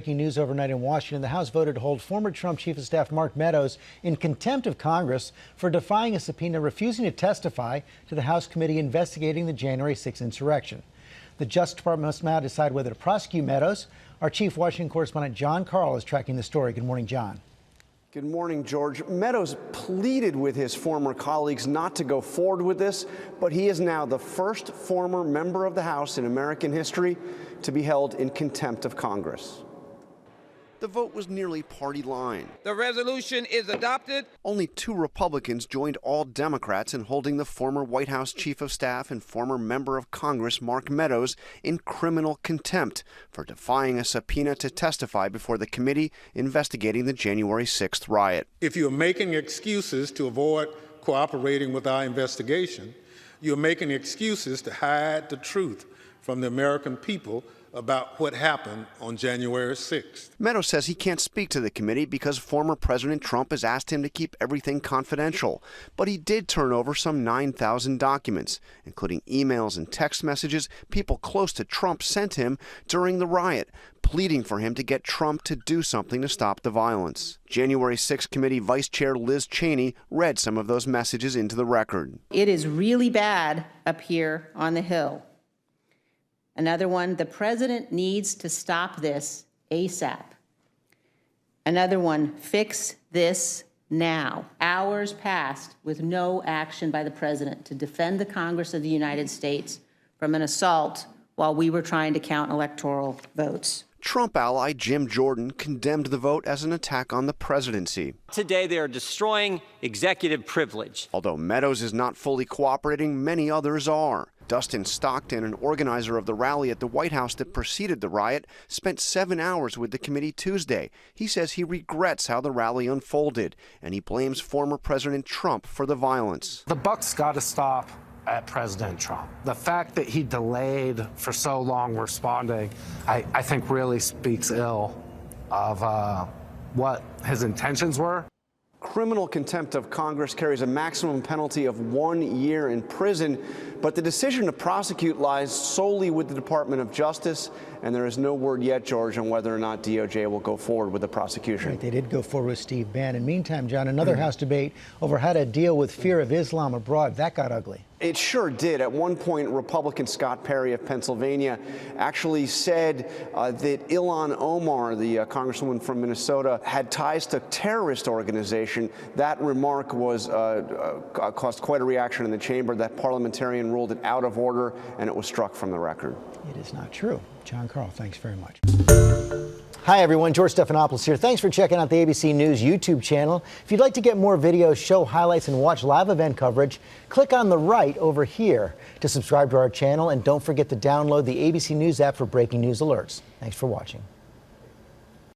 Breaking news overnight in Washington, the House voted to hold former Trump Chief of Staff Mark Meadows in contempt of Congress for defying a subpoena, refusing to testify to the House committee investigating the January 6th insurrection. The Justice Department must now decide whether to prosecute Meadows. Our chief Washington correspondent John Carl is tracking the story. Good morning, John. Good morning, George. Meadows pleaded with his former colleagues not to go forward with this, but he is now the first former member of the House in American history to be held in contempt of Congress. The vote was nearly party line. The resolution is adopted. Only 2 Republicans joined all Democrats in holding the former White House Chief of Staff and former member of Congress Mark Meadows in criminal contempt for defying a subpoena to testify before the committee investigating the January 6th riot. If you're making excuses to avoid cooperating with our investigation, you're making excuses to hide the truth from the American people about what happened on January 6th. Meadows says he can't speak to the committee because former President Trump has asked him to keep everything confidential. But he did turn over some 9,000 documents, including emails and text messages people close to Trump sent him during the riot, pleading for him to get Trump to do something to stop the violence. January 6th Committee Vice Chair Liz Cheney read some of those messages into the record. It is really bad up here on the Hill. Another one, the president needs to stop this ASAP. Another one, fix this now. Hours passed with no action by the president to defend the Congress of the United States from an assault while we were trying to count electoral votes. Trump ally Jim Jordan condemned the vote as an attack on the presidency. Today they are destroying executive privilege. Although Meadows is not fully cooperating, many others are. Dustin Stockton, an organizer of the rally at the White House that preceded the riot, spent 7 hours with the committee Tuesday. He says he regrets how the rally unfolded, and he blames former President Trump for the violence. The buck's got to stop at President Trump. The fact that he delayed for so long responding, I think really speaks ill of what his intentions were. Criminal contempt of Congress carries a maximum penalty of 1 year in prison, but the decision to prosecute lies solely with the Department of Justice, and there is no word yet, George, on whether or not DOJ will go forward with the prosecution. Right, they did go forward with Steve Bannon. Meantime, John, another House debate over how to deal with fear of Islam abroad. That got ugly. It sure did. At one point, Republican Scott Perry of Pennsylvania actually said that Ilhan Omar, the congresswoman from Minnesota, had ties to a terrorist organization. That remark was caused quite a reaction in the chamber. That parliamentarian ruled it out of order, and it was struck from the record. It is not true. John Carl, thanks very much. Hi, everyone. George Stephanopoulos here. Thanks for checking out the ABC News YouTube channel. If you'd like to get more videos, show highlights, and watch live event coverage, click on the right over here to subscribe to our channel. And don't forget to download the ABC News app for breaking news alerts. Thanks for watching.